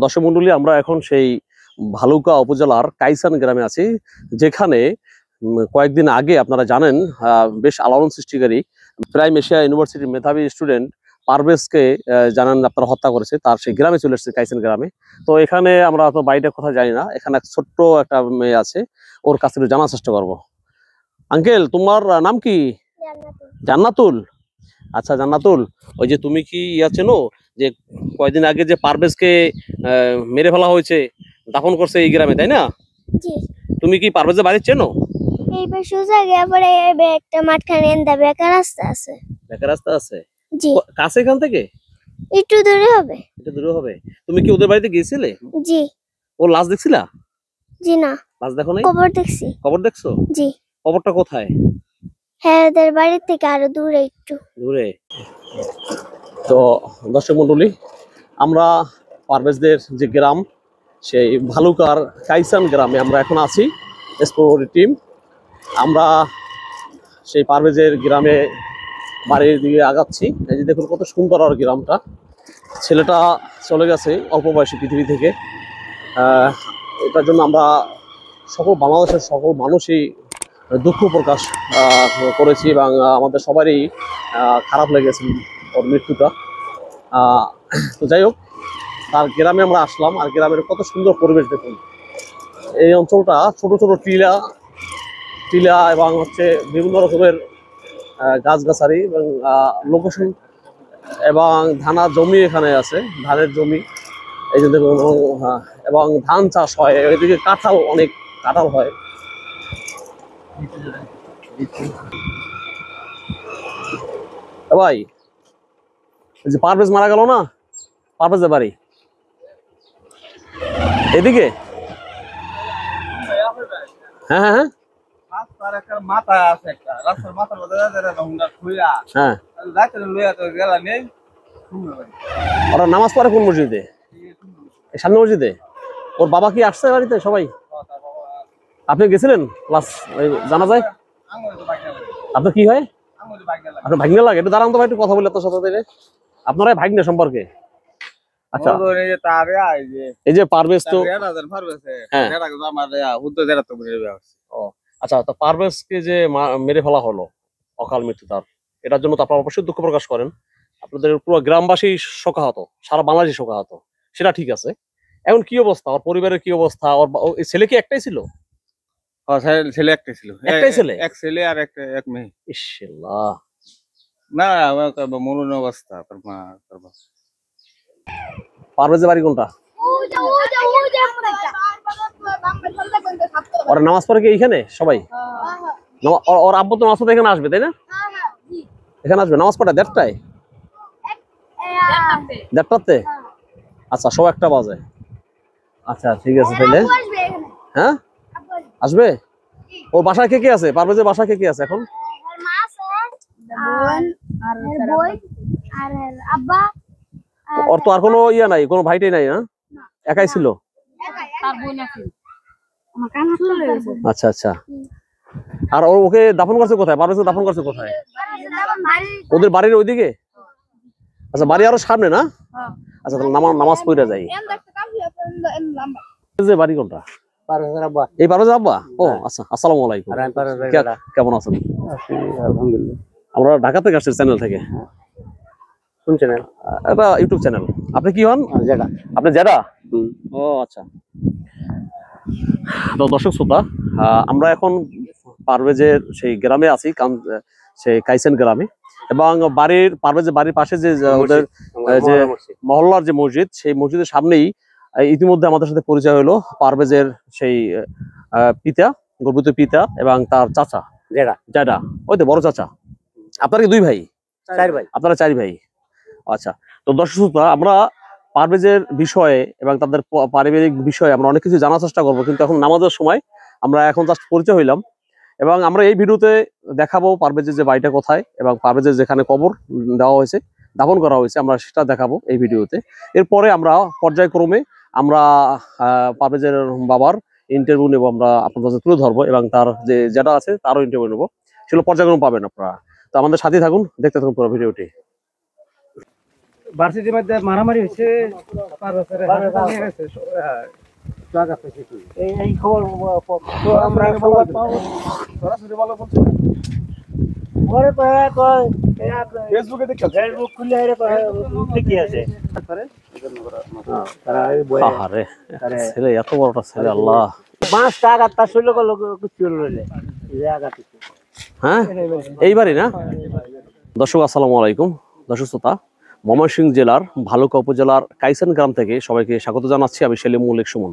দর্শক মণ্ডলী, আমরা এখন সেই ভালুকা উপজেলার কাইসান গ্রামে আছি, যেখানে কয়েকদিন আগে আপনারা জানেন বেশ আলোড়ন সৃষ্টিকারী প্রাইম এশিয়া ইউনিভার্সিটির মেধাবী স্টুডেন্ট পারভেজকে জানান আপনারা হত্যা করেছে। তার সেই গ্রামে চলে এসেছে, কাইসান গ্রামে। তো এখানে আমরা তো বাড়িটার কথা জানি না, এখানে এক ছোট্ট একটা মেয়ে আছে, ওর কাছ থেকে জানার চেষ্টা করবো। আঙ্কেল, তোমার নাম কি? জান্নাতুল। আচ্ছা জান্নাতুল, ওই যে তুমি কি চেনো যে কয়দিন আগে যে পারভেজকে মেরে ফেলা হয়েছে, দাফন করছে এই গ্রামে, তাই না? জি। তুমি কি পারভেজের বাড়ি চেনো? এই পাশে সোজা গিয়ে পরে একটা মাঠখানে এন্দা বেকার রাস্তা আছে। বেকার রাস্তা আছে? জি। কাছে এখান থেকে? একটু দূরে হবে। একটু দূরে হবে। তুমি কি ওদের বাড়িতে গিয়েছিলে? জি। ও লাশ দেখছিলা? জি না। লাশ দেখো নাই? কবর দেখছি। কবর দেখছো? জি। কবরটা কোথায়? হ্যাঁ, ওদের বাড়ি থেকে আরো দূরে, একটু দূরে। তো দর্শক মণ্ডলী, আমরা পারভেজদের যে গ্রাম, সেই ভালুকার কাইসান গ্রামে আমরা এখন আছি, এক্সপ্লোরাটরি টিম। আমরা সেই পারভেজের গ্রামে বাড়ির দিকে আগাচ্ছি। এই যে দেখুন কত সুন্দর আর গ্রামটা। ছেলেটা চলে গেছে অল্প বয়সী পৃথিবী থেকে। এটার জন্য আমরা বাংলাদেশের সকল মানুষই দুঃখ প্রকাশ করেছি, এবং আমাদের সবারই খারাপ লেগেছে ওর মৃত্যুটা। তো যাই হোক, তার গ্রামে আমরা আসলাম, আর গ্রামের কত সুন্দর পরিবেশ দেখুন। এই অঞ্চলটা ছোট ছোট টিলা এবং বিভিন্ন রকমের গাছগাছালি এবং লোকেশন, এবং ধানের জমি এখানে আছে, ধানের জমি। এই যে দেখুন, এবং ধান চাষ হয়, এদিকে অনেক কাঁঠাল হয়। ভাই, যে পারভেজ মারা গেল না, পারভেজের বাড়ি এদিকে? হ্যাঁ হ্যাঁ হ্যাঁ, ওরা নামাজ পড়ে কোন মসজিদে? সামনে মসজিদে। ওর বাবা কি আসছে বাড়িতে সবাই? আপনি গেছিলেন ক্লাস জানা যায়? আপনার কি হয়? আপনার ভাগ্নে লাগে? একটু দাঁড়ান তো ভাই, একটু কথা বলে তোর সাথে। আপনারা ভাগ্নে সম্পর্কে? আচ্ছা, এই যে পারভেজ, তো আচ্ছা, তো পারভেজকে যে মেরে ফেলা হলো, অকাল মৃত্যু তার, এটার জন্য তো আপনারা অবশ্যই দুঃখ প্রকাশ করেন। আপনাদের পুরো গ্রামবাসী শোকাহত, সারা বাংলাদেশ শোকাহত, সেটা ঠিক আছে। এখন কি অবস্থা ওর পরিবারের? কি অবস্থা ওর? ছেলে কি একটাই ছিল? ছেলে একটাই ছিল। একটাই ছেলে? এক ছেলে আর এক মেয়ে। ইশাল্লাহ। না, মরণ অবস্থা। পারভেজের বাড়ি কোনটা? ওরা নামাজ পড়ে কি এইখানে সবাই? ওর আব্বু তো নামাজ পড়তে এখানে আসবে, তাই না? এখানে আসবে নামাজ পড়া 1:30টায়? 1:30তে? আচ্ছা, 1:15 বাজে। আচ্ছা ঠিক আছে তাহলে। হ্যাঁ, আসবে। ওর বাসায় কে কে আছে? পারভেজের বাসায় কে কে আছে এখন? ওর তো আর কোনো নাই, কোনো ভাইটাই নাই না? একাই ছিল? আচ্ছা আচ্ছা। আর ওকে দাফন করছে কোথায়? পারভেজকে দাফন করছে কোথায়? ওদের বাড়ির ওইদিকে? আচ্ছা, বাড়ি আরো সামনে না? আচ্ছা, তাহলে নামাজ পড়ে যাই। বাড়ি কোনটা? এই পারভেজের আব্বা? ও আচ্ছা, আসসালামু আলাইকুম। কেমন আছেন? আলহামদুলিল্লাহ। আমরা ঢাকা থেকে আসছি, চ্যানেল থেকে। কোন চ্যানেল? এটা ইউটিউব চ্যানেল। আপনি কি হন? জেডা। আপনি জেডা? ও আচ্ছা। তো দর্শক শ্রোতা, আমরা এখন পারভেজের সেই গ্রামে আছি, সেই কাইসান গ্রামে। এবং পারভেজের বাড়ির পাশে যে ওদের যে মহল্লার যে মসজিদ, সেই মসজিদের সামনেই ইতিমধ্যে আমাদের সাথে পরিচয় হলো পারভেজের সেই পিতা, গর্বিত পিতা, এবং তার চাচা জেডা, ওই তো বড় চাচা। আপনারা কি 2 ভাই? 4 ভাই। আপনারা 4 ভাই। আচ্ছা, তো দর্শক শ্রোতা, আমরা পারভেজের বিষয়ে এবং তাদের পারিবারিক বিষয়ে আমরা অনেক কিছু জানার চেষ্টা করবো, কিন্তু এখন নামাজের সময়, আমরা এখন জাস্ট পরিচয় হইলাম। এবং আমরা এই ভিডিওতে দেখাবো পারভেজের যে বাড়িটা কোথায়, এবং পারভেজের যেখানে কবর দেওয়া হয়েছে, দাফন করা হয়েছে, আমরা সেটা দেখাবো এই ভিডিওতে। এরপরে আমরা পর্যায়ক্রমে আমরা পারভেজের বাবার ইন্টারভিউ নেবো, আমরা আপনাদের কাছে তুলে ধরবো, এবং তার যেটা আছে তারও ইন্টারভিউ নেবো। সেগুলো পর্যায়ক্রমে পাবেন আপনারা। তো আমাদের সাথে থাকুন, দেখতে থাকুন পুরো ভিডিওটি। ভার্সিটির মধ্যে মারামারি হয়েছে এই খবর আমরা সংবাদ পাবো সরাসরি বলা বলছি ঘরে ফেসবুকে দেখতে ফেসবুক খুলে কি আছে ছেলে এত বড়টা ছেলে আল্লাহ পাঁচটা আঘাত তার শরীর কিছু হ্যাঁ এইবারই না দর্শক আসসালামু আলাইকুম দর্শক শ্রোতা ময়মনসিংহ জেলার ভালুকা উপজেলার কাইসান গ্রাম থেকে সবাইকে স্বাগত জানাচ্ছি আমি সেলিম মল্লিক সুমন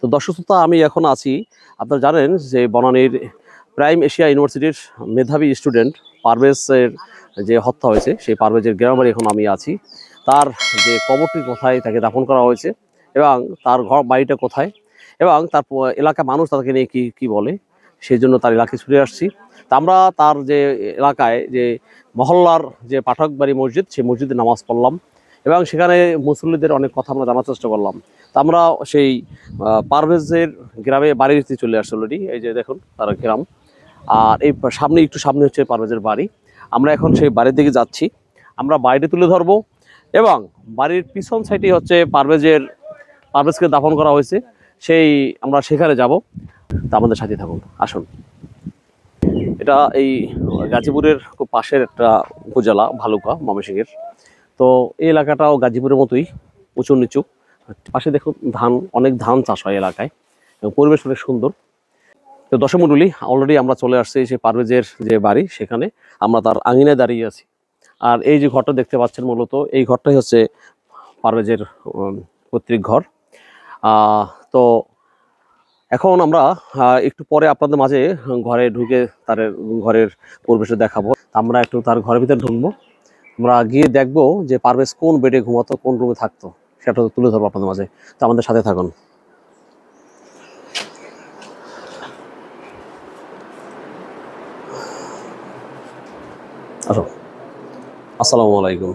তো দর্শক শ্রোতা আমি এখন আছি আপনারা জানেন যে বনানীর প্রাইম এশিয়া ইউনিভার্সিটির মেধাবী স্টুডেন্ট পারভেজের যে হত্যা হয়েছে সেই পারভেজের গ্রাম বাড়ি এখন আমি আছি তার যে কবরটি কোথায় তাকে দাফন করা হয়েছে এবং তার ঘর বাড়িটা কোথায় এবং তার এলাকার মানুষ তাকে নিয়ে কি বলে সেই জন্য তার এলাকায় ছুটে আসছি তা আমরা তার যে এলাকায় যে মহল্লার যে পাঠক বাড়ি মসজিদ সেই মসজিদে নামাজ পড়লাম এবং সেখানে মুসল্লিদের অনেক কথা আমরা জানার চেষ্টা করলাম তা আমরা সেই পারভেজের গ্রামে বাড়িতে চলে আসছে অলরেডি এই যে দেখুন তার গ্রাম আর এই সামনে একটু সামনে হচ্ছে পারভেজের বাড়ি আমরা এখন সেই বাড়ির দিকে যাচ্ছি আমরা বাড়িটি তুলে ধরবো এবং বাড়ির পিছন সাইডে হচ্ছে পারভেজকে দাফন করা হয়েছে সেই আমরা সেখানে যাব তা আমাদের সাথে থাকুন আসুন এটা এই গাজীপুরের খুব পাশের একটা উপজেলা ভালুকা ময়মনসিংহের তো এই এলাকাটাও গাজীপুরের মতোই উঁচু নিচু পাশে দেখুন অনেক ধান চাষ হয় এলাকায় এবং পরিবেশ অনেক সুন্দর তো দর্শক মণ্ডলী অলরেডি আমরা চলে আসছি সেই পারভেজের যে বাড়ি সেখানে আমরা তার আঙিনায় দাঁড়িয়ে আছি আর এই যে ঘরটা দেখতে পাচ্ছেন মূলত এই ঘরটাই হচ্ছে পারভেজের পৈতৃক ঘর তো এখন আমরা একটু পরে আপনাদের মাঝে ঘরে ঢুকে তার ঘরের পরিবেশে দেখাবো আমরা একটু তার ঘরের ভিতরে ঢুকবো আমরা গিয়ে দেখবো যে পারভেজ কোন বেডে ঘুমাতো কোন রুমে থাকতো সেটা তুলে ধরবো আপনাদের মাঝে তো আমাদের সাথে থাকুন আসো আসসালামু আলাইকুম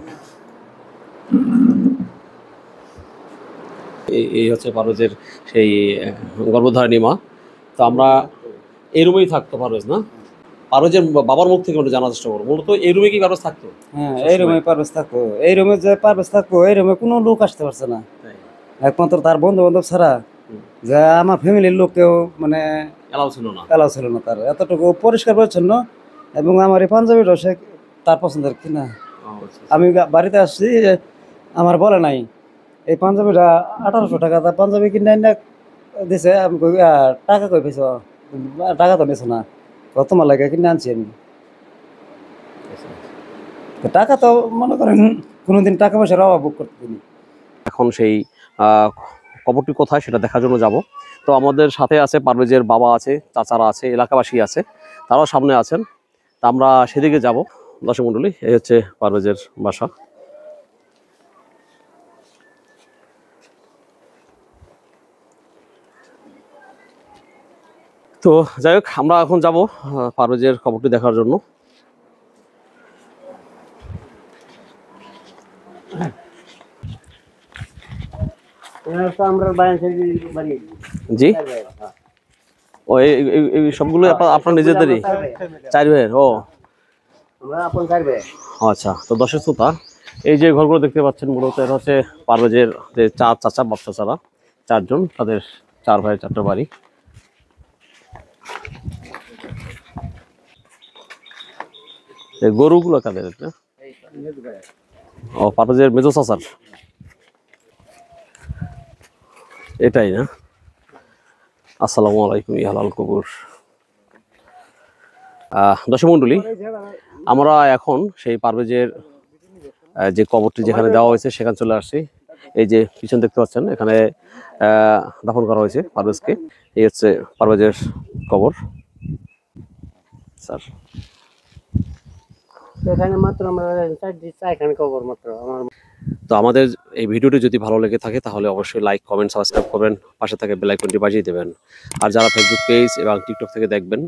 এই হচ্ছে পারভেজের সেই গর্ভধারিণী মা তো আমরা এই রুমেই থাকতো পারভেজ না পারভেজের বাবার মুখ থেকে আমরা জানার চেষ্টা করবো মূলত এই রুমে কি পারভেজ থাকতো হ্যাঁ এই রুমে পারভেজ থাকতো এই রুমে যে পারভেজ থাকতো এই রুমে কোনো লোক আসতে পারছে না একমাত্র তার বন্ধু বান্ধব ছাড়া যে আমার ফ্যামিলির লোক কেউ মানে এলাও ছিল না তার এতটুকু পরিষ্কার পরিচ্ছন্ন এবং আমার এই পাঞ্জাবিটা সে তার পছন্দের কিনা আমি বাড়িতে আসছি আমার বলে নাই এই পাঞ্জাবিটা 1800 টাকা তার পাঞ্জাবি কিনে দিছে আমি টাকা কই পেয়েছ টাকা তো নিছো না তোমার লাগে কিনে আনছি আমি টাকা তো মনে করেন কোনোদিন টাকা পয়সার অভাব ভোগ করতে দিনি এখন সেই কবরটি কোথায় সেটা দেখার জন্য যাব তো আমাদের সাথে আছে পারভেজের বাবা আছে চাচারা আছে এলাকাবাসী আছে তারাও সামনে আছেন তা আমরা সেদিকে যাব দর্শক মণ্ডলী এই হচ্ছে পারভেজের বাসা তো যাই হোক আমরা এখন যাব পারভেজের কবরটি দেখার জন্য জি ও এই সবগুলো আপনার নিজেদেরই 4 ভাইয়ের ও আচ্ছা তো দর্শক শ্রোতা এই যে ঘরগুলো দেখতে পাচ্ছেন মূলত এটা হচ্ছে পারভেজের যে 4 চাচা বাপ চাচারা 4 জন তাদের 4 ভাইয়ের 4টা বাড়ি এই গরুগুলো কাদের এটা ও পারভেজের মেজো চাচার এটাই না আসসালামু আলাইকুম ইহালাল কবুর দর্শক মণ্ডলী আমরা এখন সেই পারভেজের যে কবরটি যেখানে দেওয়া হয়েছে সেখানে চলে আসছি এই যে পিছন দেখতে পাচ্ছেন এখানে দাফন করা হয়েছে পারভেজকে এই হচ্ছে পারভেজের কবর স্যার এখানে মাত্র আমরা এখানে কবর মাত্র আমার তো আমাদের এই ভিডিওটি যদি ভালো লেগে থাকে তাহলে অবশ্যই লাইক কমেন্ট সাবস্ক্রাইব করবেন পাশে থেকে বেল আইকনটি বাজিয়ে দেবেন আর যারা ফেসবুক পেজ এবং টিকটক থেকে দেখবেন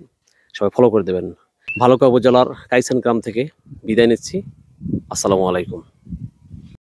সবাই ফলো করে দেবেন ভালুকা উপজেলার কাইসান গ্রাম থেকে বিদায় নিচ্ছি আসসালামু আলাইকুম